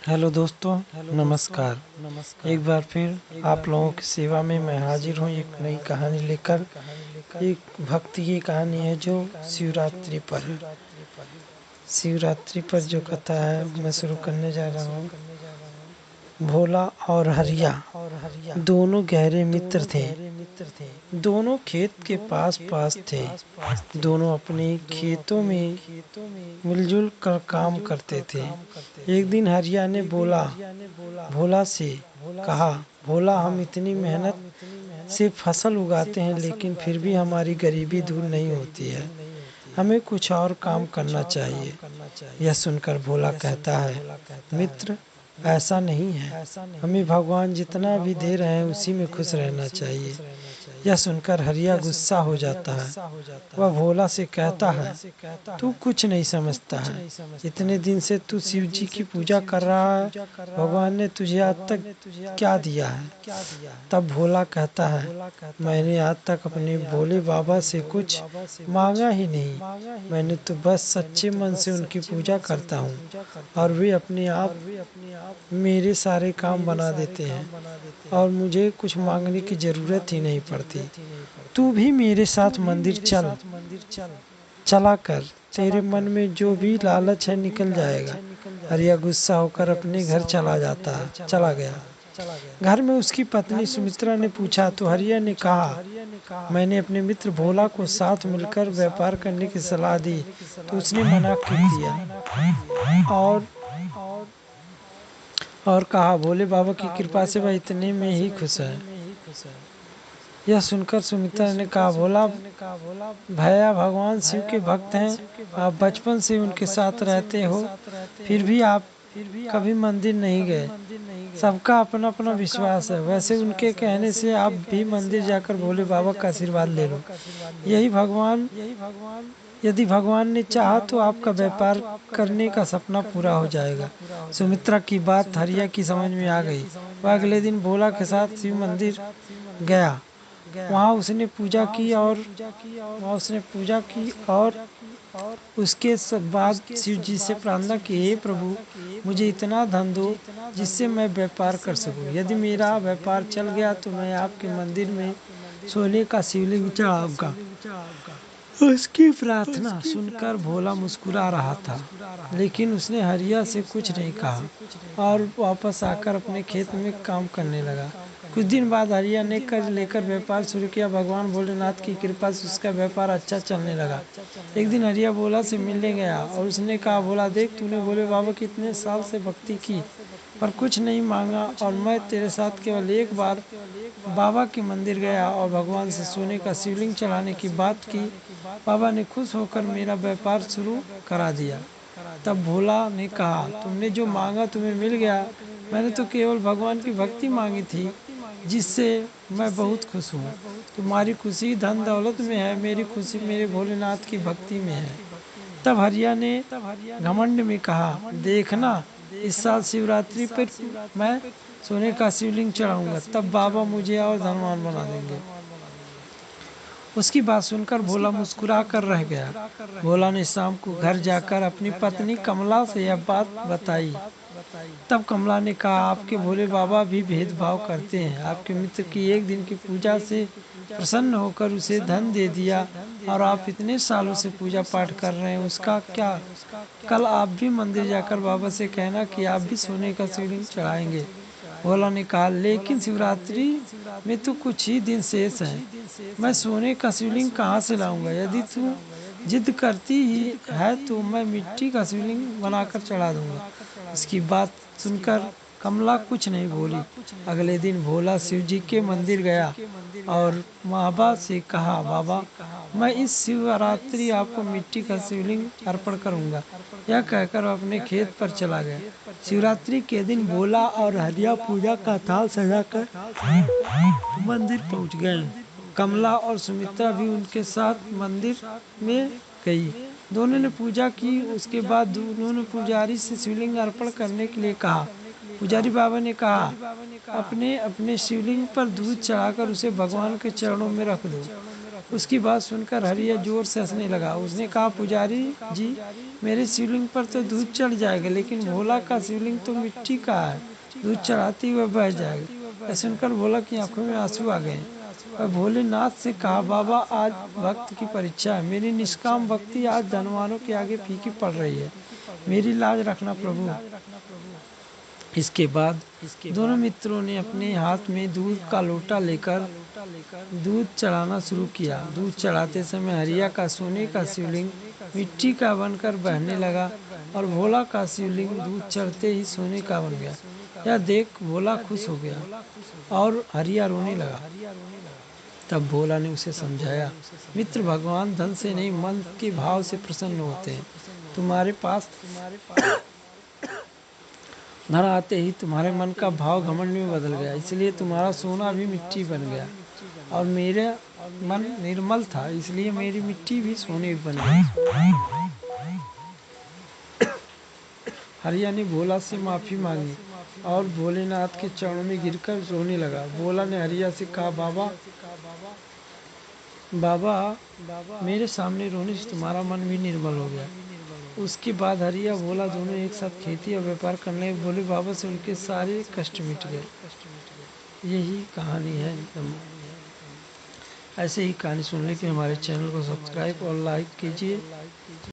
Hello दोस्तों, नमस्कार। एक बार फिर आप लोगों की सेवा में मैं हाजिर हूँ एक नई कहानी लेकर। एक भक्ति की कहानी है जो शिवरात्रि पर है। शिवरात्रि पर जो कथा है मैं शुरू करने जा रहा हूँ। भोला और हरिया दोनों गहरे मित्र थे। दोनों खेत के पास पास थे। दोनों अपने खेतों में मिलजुल कर काम करते थे। एक दिन हरिया ने भोला से कहा, भोला, हम इतनी मेहनत से फसल उगाते हैं लेकिन फिर भी हमारी गरीबी दूर नहीं होती है। हमें कुछ और काम करना चाहिए। यह सुनकर भोला कहता है, मित्र, ऐसा नहीं है। हमें भगवान जितना भी दे रहे हैं उसी में खुश रहना चाहिए। यह सुनकर हरिया गुस्सा हो जाता है। वह भोला से कहता है, तू कुछ नहीं समझता है। इतने दिन से तू शिव जी की पूजा कर रहा है, भगवान ने तुझे आज तक क्या दिया है? तब भोला कहता है, मैंने आज तक अपने भोले बाबा से कुछ मांगा ही नहीं। मैंने तो बस सच्चे मन से उनकी पूजा करता हूँ और वे अपने आप मेरे सारे काम बना देते हैं और मुझे कुछ मांगने की जरूरत ही नहीं पड़ती। तू भी मेरे साथ मंदिर चला कर, तेरे मन में जो भी लालच है निकल जाएगा। हरिया गुस्सा होकर अपने घर चला गया। घर में उसकी पत्नी सुमित्रा ने पूछा तो हरिया ने कहा, मैंने अपने मित्र भोला को साथ मिलकर व्यापार करने की सलाह दी तो उसने मना क्यों किया? और कहा, भोले बाबा की कृपा से वह इतने में ही खुश है। यह सुनकर सुमित्रा ने कहा, भोला भैया भगवान शिव के भक्त हैं, आप बचपन से उनके साथ रहते हो, फिर भी आप कभी मंदिर नहीं गए। सबका अपना अपना विश्वास है। वैसे उनके कहने से आप भी मंदिर जाकर भोले बाबा का आशीर्वाद ले लो। यदि भगवान ने चाहा तो आपका व्यापार करने का सपना पूरा हो जाएगा। सुमित्रा की बात हरिया की समझ में आ गई। वह अगले दिन भोला के साथ शिव मंदिर गया। वहाँ उसने पूजा की और उसके बाद शिव जी से प्रार्थना की, हे प्रभु, मुझे इतना धन दो जिससे मैं व्यापार कर सकूं। यदि मेरा व्यापार चल गया तो मैं आपके मंदिर में सोने का शिवलिंग चढ़ाऊंगा। उसकी प्रार्थना सुनकर भोला मुस्कुरा रहा था, लेकिन उसने हरिया से कुछ नहीं कहा और वापस आकर अपने खेत में काम करने लगा। कुछ दिन बाद हरिया ने कर्ज लेकर व्यापार शुरू किया। भगवान भोलेनाथ की कृपा से उसका व्यापार अच्छा चलने लगा। एक दिन हरिया भोला से मिलने गया और उसने कहा, भोला देख, तूने भोले बाबा की इतने साल से भक्ति की पर कुछ नहीं मांगा और मैं तेरे साथ केवल एक बार बाबा के मंदिर गया और भगवान से सोने का शिवलिंग चढ़ाने की बात की। बाबा ने खुश होकर मेरा व्यापार शुरू करा दिया। तब भोला ने कहा, तुमने जो मांगा तुम्हें मिल गया। मैंने तो केवल भगवान की भक्ति मांगी थी, जिससे मैं बहुत खुश हूँ। तुम्हारी खुशी धन दौलत में है, मेरी खुशी मेरे भोलेनाथ की भक्ति में है। तब हरिया ने घमंड में कहा, देखना, इस साल शिवरात्रि पर मैं सोने का शिवलिंग चढ़ाऊंगा, तब बाबा मुझे और धनवान बना देंगे। उसकी बात सुनकर भोला मुस्कुरा कर रह गया। भोला ने शाम को घर जाकर अपनी पत्नी कमला से यह बात बताई। तब कमला ने कहा, आपके भोले बाबा भी भेदभाव करते हैं। आपके मित्र की एक दिन की पूजा से प्रसन्न होकर उसे धन दे दिया और आप इतने सालों से पूजा पाठ कर रहे हैं, उसका क्या? कल आप भी मंदिर जाकर बाबा से कहना कि आप भी सोने का शिवलिंग चढ़ाएंगे। भोला ने कहा, लेकिन शिवरात्रि में तो कुछ ही दिन शेष हैं। मैं सोने का शिवलिंग कहाँ से लाऊंगा? यदि तू जिद करती ही है तो मैं मिट्टी का शिवलिंग बनाकर चढ़ा दूंगा। इसकी बात सुनकर कमला कुछ नहीं बोली। अगले दिन भोला शिव जी के मंदिर गया और बाबा से कहा, बाबा, मैं इस शिवरात्रि आपको मिट्टी का शिवलिंग अर्पण करूंगा। यह कहकर वह अपने खेत पर चला गया। शिवरात्रि के दिन भोला और हरिया पूजा का थाल सजाकर मंदिर पहुंच गए। कमला और सुमित्रा भी उनके साथ मंदिर में गई। दोनों ने पूजा की। उसके बाद दोनों ने पुजारी से शिवलिंग अर्पण करने के लिए कहा। पुजारी बाबा ने कहा, अपने अपने शिवलिंग पर दूध चढ़ाकर उसे भगवान के चरणों में रख दो। उसकी बात सुनकर हरिया जोर से हंसने लगा। उसने कहा, पुजारी जी, मेरे शिवलिंग पर तो दूध चढ़ जाएगा, लेकिन भोला का शिवलिंग तो मिट्टी का है, दूध चढ़ाते हुए बह जाएगा। यह सुनकर भोला की आंखों में आंसू आ गए। वह भोलेनाथ से कहा, बाबा, आज भक्त की परीक्षा है। मेरी निष्काम भक्ति आज धनवानों के आगे फीकी पड़ रही है। मेरी लाज रखना प्रभु। इसके बाद दोनों मित्रों ने अपने हाथ में दूध का लोटा लेकर दूध चढ़ाना शुरू किया। दूध चढ़ाते समय हरिया का सोने का शिवलिंग मिट्टी का बनकर बहने लगा और भोला का शिवलिंग दूध चढ़ते ही सोने का बन गया। यह देख भोला खुश हो गया और हरिया रोने लगा। तब भोला ने उसे समझाया, मित्र भगवान धन से नहीं, मन के भाव से प्रसन्न होते हैं। तुम्हारे पास धन आते ही तुम्हारे मन का भाव घमंड में बदल गया, इसलिए तुम्हारा सोना भी मिट्टी बन गया। और मेरा मन निर्मल था, इसलिए मेरी मिट्टी भी सोने बन गई। हरिया ने भोला से माफी मांगी और भोलेनाथ के चरणों में गिरकर रोने लगा। भोला ने हरिया से कहा, बाबा बाबा, मेरे सामने रोने से तुम्हारा मन भी निर्मल हो गया। उसके बाद हरिया भोला दोनों एक साथ खेती और व्यापार करने लगे। भोले बाबा से उनके सारे कष्ट मिट गए। यही कहानी है। ऐसे ही कहानी सुनने के लिए हमारे चैनल को सब्सक्राइब और लाइक कीजिए।